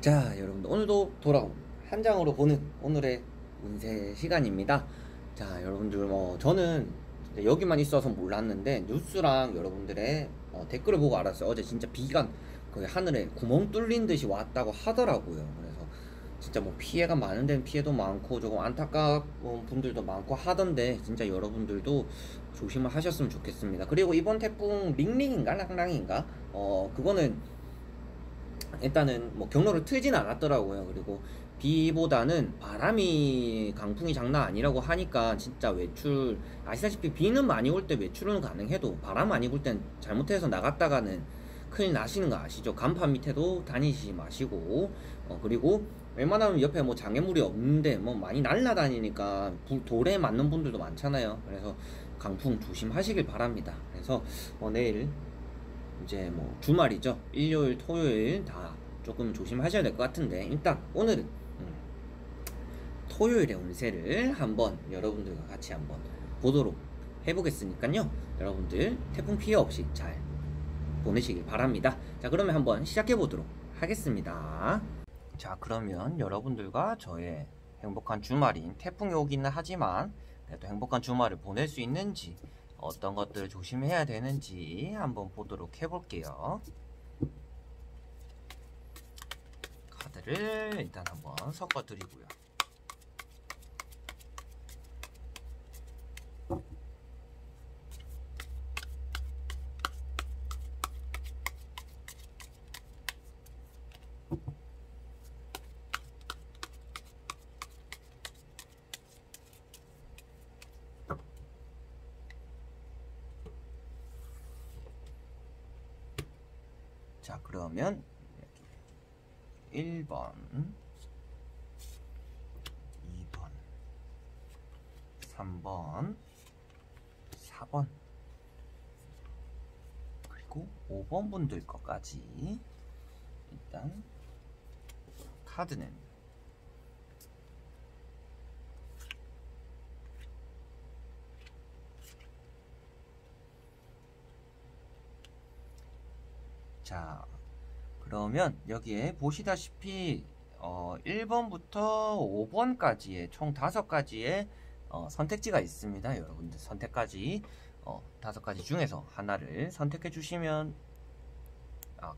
자, 여러분들 오늘도 돌아온 한 장으로 보는 오늘의 운세 시간입니다. 자, 여러분들 저는 진짜 여기만 있어서 몰랐는데 뉴스랑 여러분들의 댓글을 보고 알았어요. 어제 진짜 비가 거의 하늘에 구멍 뚫린 듯이 왔다고 하더라고요. 그래서 진짜 뭐 피해가 많은 데는 피해도 많고 조금 안타까운 분들도 많고 하던데 진짜 여러분들도 조심을 하셨으면 좋겠습니다. 그리고 이번 태풍 링링인가 랑랑인가 그거는 일단은 뭐 경로를 트진 않았더라고요. 그리고 비보다는 바람이 강풍이 장난 아니라고 하니까 진짜 외출, 아시다시피 비는 많이 올 때 외출은 가능해도 바람 많이 불 땐 잘못해서 나갔다가는 큰일 나시는 거 아시죠? 간판 밑에도 다니지 마시고 그리고 웬만하면 옆에 뭐 장애물이 없는데 뭐 많이 날라다니니까 돌에 맞는 분들도 많잖아요. 그래서 강풍 조심하시길 바랍니다. 그래서 내일 이제 뭐 주말이죠. 일요일, 토요일 다 조금 조심하셔야 될 것 같은데 일단 오늘은 토요일의 운세를 한번 여러분들과 같이 한번 보도록 해보겠으니까요. 여러분들 태풍 피해 없이 잘 보내시길 바랍니다. 자, 그러면 한번 시작해 보도록 하겠습니다. 자, 그러면 여러분들과 저의 행복한 주말인 태풍이 오기는 하지만 그래도 행복한 주말을 보낼 수 있는지 어떤 것들을 조심해야 되는지 한번 보도록 해볼게요. 카드를 일단 한번 섞어 드리고요. 자, 그러면 1번, 2번, 3번, 4번, 그리고 5번 분들 것까지 일단 카드는 자, 그러면 여기에 보시다시피 1번부터 5번까지의 총 5가지의 선택지가 있습니다. 여러분들 선택까지 5가지 중에서 하나를 선택해 주시면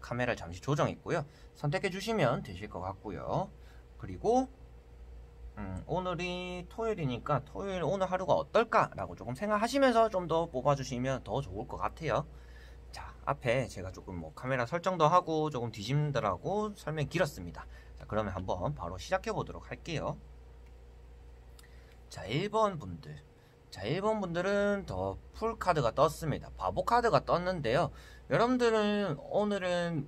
카메라를 잠시 조정했고요. 선택해 주시면 되실 것 같고요. 그리고 오늘이 토요일이니까 토요일 오늘 하루가 어떨까 라고 조금 생각하시면서 좀 더 뽑아주시면 더 좋을 것 같아요. 자, 앞에 제가 조금 뭐 카메라 설정도 하고 조금 뒤집느라고 설명이 길었습니다. 자, 그러면 한번 바로 시작해 보도록 할게요. 자, 1번 분들. 자, 1번 분들은 더 풀 카드가 떴습니다. 바보 카드가 떴는데요. 여러분들은 오늘은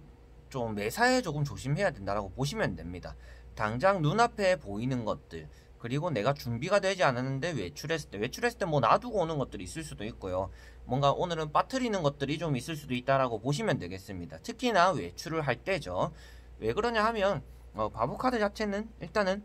좀 매사에 조금 조심해야 된다라고 보시면 됩니다. 당장 눈앞에 보이는 것들, 그리고 내가 준비가 되지 않았는데 외출했을 때 뭐 놔두고 오는 것들이 있을 수도 있고요. 뭔가 오늘은 빠뜨리는 것들이 좀 있을 수도 있다라고 보시면 되겠습니다. 특히나 외출을 할 때죠. 왜 그러냐 하면 바보 카드 자체는 일단은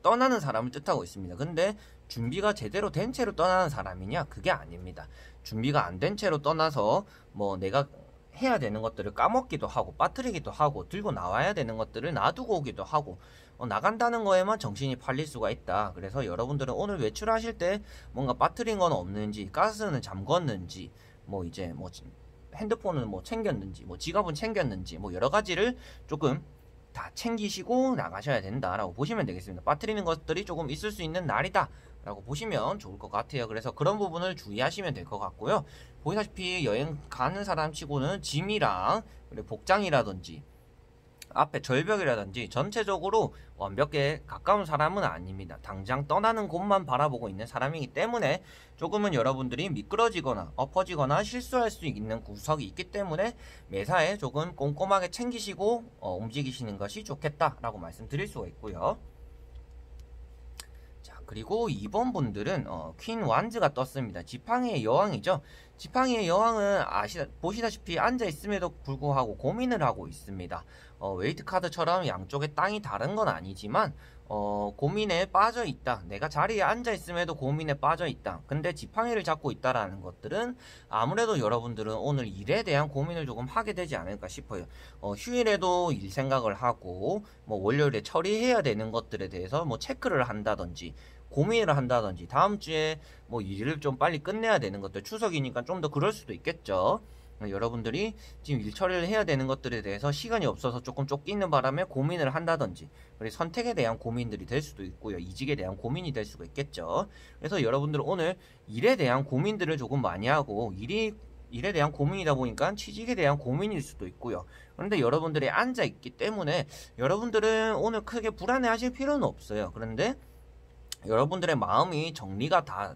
떠나는 사람을 뜻하고 있습니다. 근데 준비가 제대로 된 채로 떠나는 사람이냐? 그게 아닙니다. 준비가 안 된 채로 떠나서 뭐 내가 해야 되는 것들을 까먹기도 하고 빠뜨리기도 하고 들고 나와야 되는 것들을 놔두고 오기도 하고 나간다는 거에만 정신이 팔릴 수가 있다. 그래서 여러분들은 오늘 외출하실 때 뭔가 빠뜨린 건 없는지, 가스는 잠궜는지, 뭐 이제 뭐 핸드폰은 뭐 챙겼는지, 뭐 지갑은 챙겼는지, 뭐 여러 가지를 조금 다 챙기시고 나가셔야 된다라고 보시면 되겠습니다. 빠뜨리는 것들이 조금 있을 수 있는 날이다 라고 보시면 좋을 것 같아요. 그래서 그런 부분을 주의하시면 될 것 같고요. 보시다시피 여행 가는 사람 치고는 짐이랑 복장이라든지 앞에 절벽이라든지 전체적으로 완벽에 가까운 사람은 아닙니다. 당장 떠나는 곳만 바라보고 있는 사람이기 때문에 조금은 여러분들이 미끄러지거나 엎어지거나 실수할 수 있는 구석이 있기 때문에 매사에 조금 꼼꼼하게 챙기시고 움직이시는 것이 좋겠다라고 말씀드릴 수가 있고요. 자, 그리고 2번 분들은 퀸 완즈가 떴습니다. 지팡이의 여왕이죠. 지팡이의 여왕은 보시다시피 앉아있음에도 불구하고 고민을 하고 있습니다. 웨이트 카드처럼 양쪽에 땅이 다른 건 아니지만 고민에 빠져 있다. 내가 자리에 앉아 있음에도 고민에 빠져 있다. 근데 지팡이를 잡고 있다라는 것들은 아무래도 여러분들은 오늘 일에 대한 고민을 조금 하게 되지 않을까 싶어요. 휴일에도 일 생각을 하고 뭐 월요일에 처리해야 되는 것들에 대해서 뭐 체크를 한다든지 고민을 한다든지 다음 주에 뭐 일을 좀 빨리 끝내야 되는 것들, 추석이니까 좀 더 그럴 수도 있겠죠. 여러분들이 지금 일 처리를 해야 되는 것들에 대해서 시간이 없어서 조금 쫓기는 바람에 고민을 한다든지, 그리고 선택에 대한 고민들이 될 수도 있고요. 이직에 대한 고민이 될 수가 있겠죠. 그래서 여러분들은 오늘 일에 대한 고민들을 조금 많이 하고, 일에 대한 고민이다 보니까 취직에 대한 고민일 수도 있고요. 그런데 여러분들이 앉아 있기 때문에 여러분들은 오늘 크게 불안해 하실 필요는 없어요. 그런데 여러분들의 마음이 정리가 다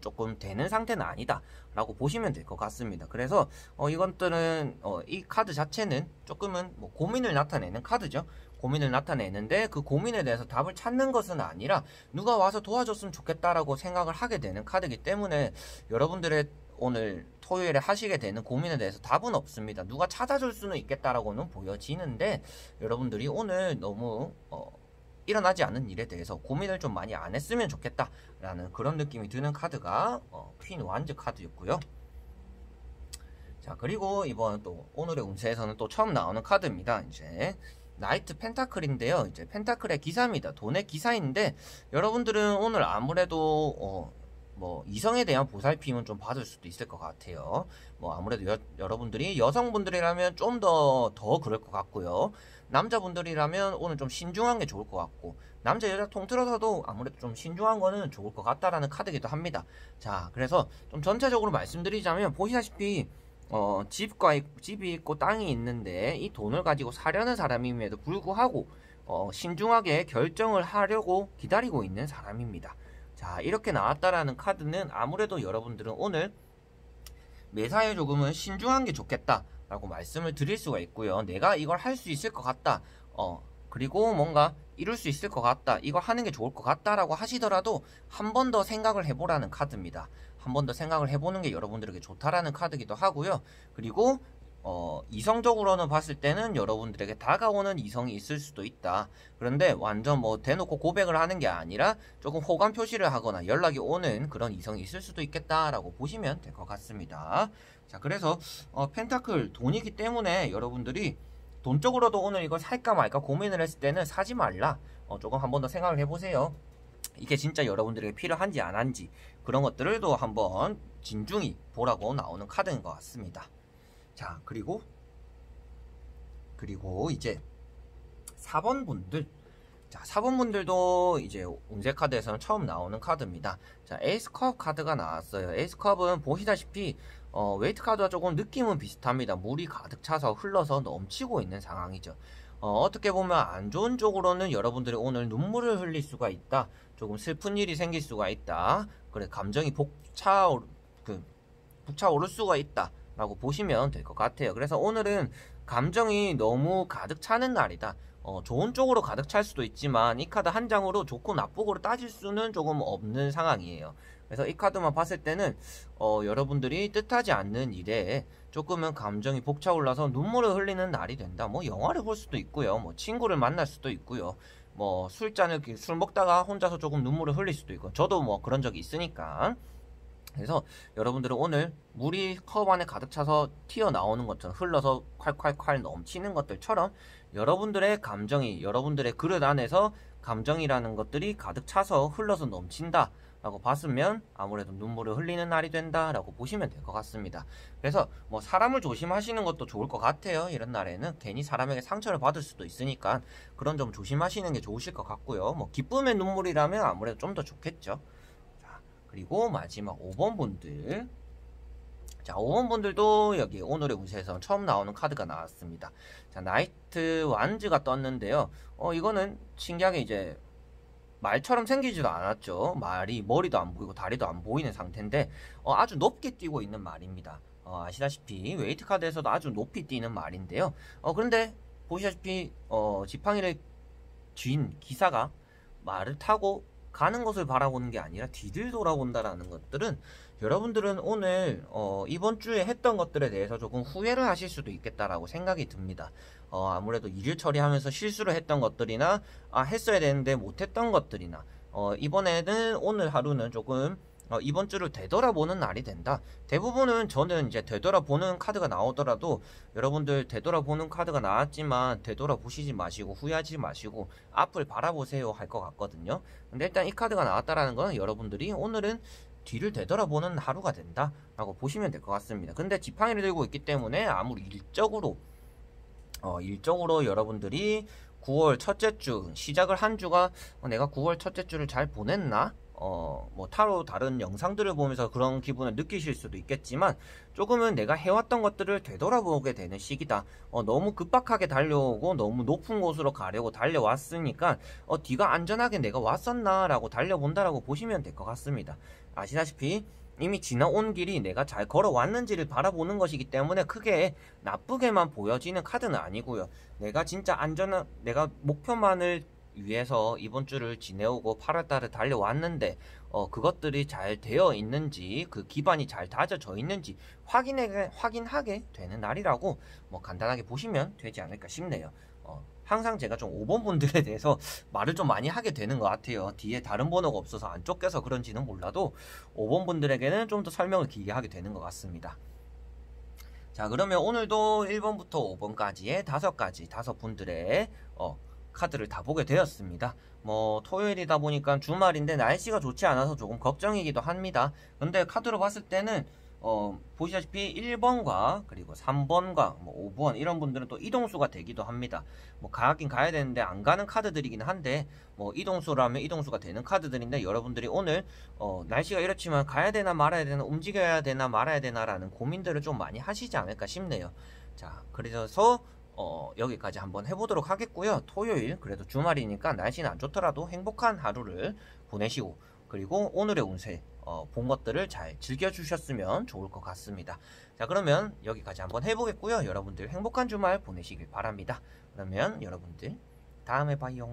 조금 되는 상태는 아니다 라고 보시면 될 것 같습니다. 그래서 이것들은 이 카드 자체는 조금은 뭐 고민을 나타내는 카드죠. 고민을 나타내는데 그 고민에 대해서 답을 찾는 것은 아니라 누가 와서 도와줬으면 좋겠다라고 생각을 하게 되는 카드이기 때문에 여러분들의 오늘 토요일에 하시게 되는 고민에 대해서 답은 없습니다. 누가 찾아줄 수는 있겠다라고는 보여지는데 여러분들이 오늘 너무 일어나지 않은 일에 대해서 고민을 좀 많이 안 했으면 좋겠다라는 그런 느낌이 드는 카드가 퀸 완즈 카드였고요. 자, 그리고 이번 또 오늘의 운세에서는 또 처음 나오는 카드입니다. 이제 나이트 펜타클인데요. 이제 펜타클의 기사입니다. 돈의 기사인데 여러분들은 오늘 아무래도 뭐 이성에 대한 보살핌은 좀 받을 수도 있을 것 같아요. 뭐 아무래도 여러분들이 여성분들이라면 좀 더 그럴 것 같고요. 남자분들이라면 오늘 좀 신중한 게 좋을 것 같고, 남자 여자 통틀어서도 아무래도 좀 신중한 거는 좋을 것 같다라는 카드기도 합니다. 자, 그래서 좀 전체적으로 말씀드리자면 보시다시피 집이 있고 땅이 있는데 이 돈을 가지고 사려는 사람임에도 불구하고 신중하게 결정을 하려고 기다리고 있는 사람입니다. 자, 이렇게 나왔다라는 카드는 아무래도 여러분들은 오늘 매사에 조금은 신중한 게 좋겠다 라고 말씀을 드릴 수가 있고요. 내가 이걸 할 수 있을 것 같다, 그리고 뭔가 이룰 수 있을 것 같다, 이걸 하는 게 좋을 것 같다 라고 하시더라도 한 번 더 생각을 해보라는 카드입니다. 한 번 더 생각을 해보는 게 여러분들에게 좋다라는 카드기도 하고요. 그리고 이성적으로는 봤을 때는 여러분들에게 다가오는 이성이 있을 수도 있다. 그런데 완전 뭐 대놓고 고백을 하는 게 아니라 조금 호감 표시를 하거나 연락이 오는 그런 이성이 있을 수도 있겠다라고 보시면 될 것 같습니다. 자, 그래서 펜타클 돈이기 때문에 여러분들이 돈적으로도 오늘 이걸 살까 말까 고민을 했을 때는 사지 말라. 조금 한 번 더 생각을 해보세요. 이게 진짜 여러분들에게 필요한지 안 한지 그런 것들을 또 한번 진중히 보라고 나오는 카드인 것 같습니다. 자, 그리고 이제 4번 분들. 자, 4번 분들도 이제 운세 카드에서는 처음 나오는 카드입니다. 자, 에이스컵 카드가 나왔어요. 에이스컵은 보시다시피 웨이트 카드와 조금 느낌은 비슷합니다. 물이 가득 차서 흘러서 넘치고 있는 상황이죠. 어떻게 보면 안 좋은 쪽으로는 여러분들이 오늘 눈물을 흘릴 수가 있다. 조금 슬픈 일이 생길 수가 있다. 그래, 감정이 북차오를 수가 있다 라고 보시면 될 것 같아요. 그래서 오늘은 감정이 너무 가득 차는 날이다. 좋은 쪽으로 가득 찰 수도 있지만 이 카드 한 장으로 좋고 나쁘고로 따질 수는 조금 없는 상황이에요. 그래서 이 카드만 봤을 때는 여러분들이 뜻하지 않는 일에 조금은 감정이 벅차올라서 눈물을 흘리는 날이 된다. 뭐 영화를 볼 수도 있고요. 뭐 친구를 만날 수도 있고요. 뭐 술 먹다가 혼자서 조금 눈물을 흘릴 수도 있고, 저도 뭐 그런 적이 있으니까. 그래서 여러분들은 오늘 물이 컵 안에 가득 차서 튀어나오는 것처럼, 흘러서 콸콸콸 넘치는 것들처럼 여러분들의 감정이, 여러분들의 그릇 안에서 감정이라는 것들이 가득 차서 흘러서 넘친다 라고 봤으면 아무래도 눈물을 흘리는 날이 된다 라고 보시면 될 것 같습니다. 그래서 뭐 사람을 조심하시는 것도 좋을 것 같아요. 이런 날에는 괜히 사람에게 상처를 받을 수도 있으니까 그런 점 조심하시는 게 좋으실 것 같고요. 뭐 기쁨의 눈물이라면 아무래도 좀 더 좋겠죠. 그리고 마지막 5번 분들. 자, 5번 분들도 여기 오늘의 운세에서 처음 나오는 카드가 나왔습니다. 자, 나이트 완즈가 떴는데요. 이거는 신기하게 이제 말처럼 생기지도 않았죠. 머리도 안 보이고 다리도 안 보이는 상태인데 아주 높게 뛰고 있는 말입니다. 아시다시피 웨이트 카드에서도 아주 높이 뛰는 말인데요. 그런데 보시다시피 지팡이를 쥔 기사가 말을 타고 가는 것을 바라보는 게 아니라 뒤를 돌아본다라는 것들은 여러분들은 오늘 이번 주에 했던 것들에 대해서 조금 후회를 하실 수도 있겠다라고 생각이 듭니다. 아무래도 일을 처리하면서 실수를 했던 것들이나 했어야 되는데 못했던 것들이나 이번에는 오늘 하루는 조금 이번 주를 되돌아보는 날이 된다. 대부분은 저는 이제 되돌아보는 카드가 나오더라도 여러분들 되돌아보는 카드가 나왔지만 되돌아보시지 마시고 후회하지 마시고 앞을 바라보세요 할 것 같거든요. 근데 일단 이 카드가 나왔다라는 건 여러분들이 오늘은 뒤를 되돌아보는 하루가 된다 라고 보시면 될 것 같습니다. 근데 지팡이를 들고 있기 때문에 아무리 일적으로 여러분들이 9월 첫째 주 시작을 한 주가 내가 9월 첫째 주를 잘 보냈나? 뭐 타로 다른 영상들을 보면서 그런 기분을 느끼실 수도 있겠지만 조금은 내가 해왔던 것들을 되돌아보게 되는 시기다. 너무 급박하게 달려오고 너무 높은 곳으로 가려고 달려왔으니까 뒤가 안전하게 내가 왔었나 라고 달려본다라고 보시면 될 것 같습니다. 아시다시피 이미 지나온 길이 내가 잘 걸어왔는지를 바라보는 것이기 때문에 크게 나쁘게만 보여지는 카드는 아니고요. 내가 진짜 내가 목표만을 위해서 이번 주를 지내오고 8월달을 달려왔는데 그것들이 잘 되어 있는지 그 기반이 잘 다져져 있는지 확인하게 되는 날이라고 뭐 간단하게 보시면 되지 않을까 싶네요. 항상 제가 좀 5번 분들에 대해서 말을 좀 많이 하게 되는 것 같아요. 뒤에 다른 번호가 없어서 안 쫓겨서 그런지는 몰라도 5번 분들에게는 좀 더 설명을 길게 하게 되는 것 같습니다. 자, 그러면 오늘도 1번부터 5번까지의 5분들의 카드를 다 보게 되었습니다. 뭐 토요일이다 보니까 주말인데 날씨가 좋지 않아서 조금 걱정이기도 합니다. 근데 카드로 봤을 때는 보시다시피 1번과 그리고 3번과 뭐 5번 이런 분들은 또 이동수가 되기도 합니다. 뭐 가긴 가야 되는데 안 가는 카드들이긴 한데 뭐 이동수라면 이동수가 되는 카드들인데 여러분들이 오늘 날씨가 이렇지만 가야 되나 말아야 되나 움직여야 되나 말아야 되나 라는 고민들을 좀 많이 하시지 않을까 싶네요. 자, 그래서 여기까지 한번 해보도록 하겠고요. 토요일 그래도 주말이니까 날씨는 안 좋더라도 행복한 하루를 보내시고 그리고 오늘의 운세 본 것들을 잘 즐겨주셨으면 좋을 것 같습니다. 자, 그러면 여기까지 한번 해보겠고요. 여러분들 행복한 주말 보내시길 바랍니다. 그러면 여러분들 다음에 봐요.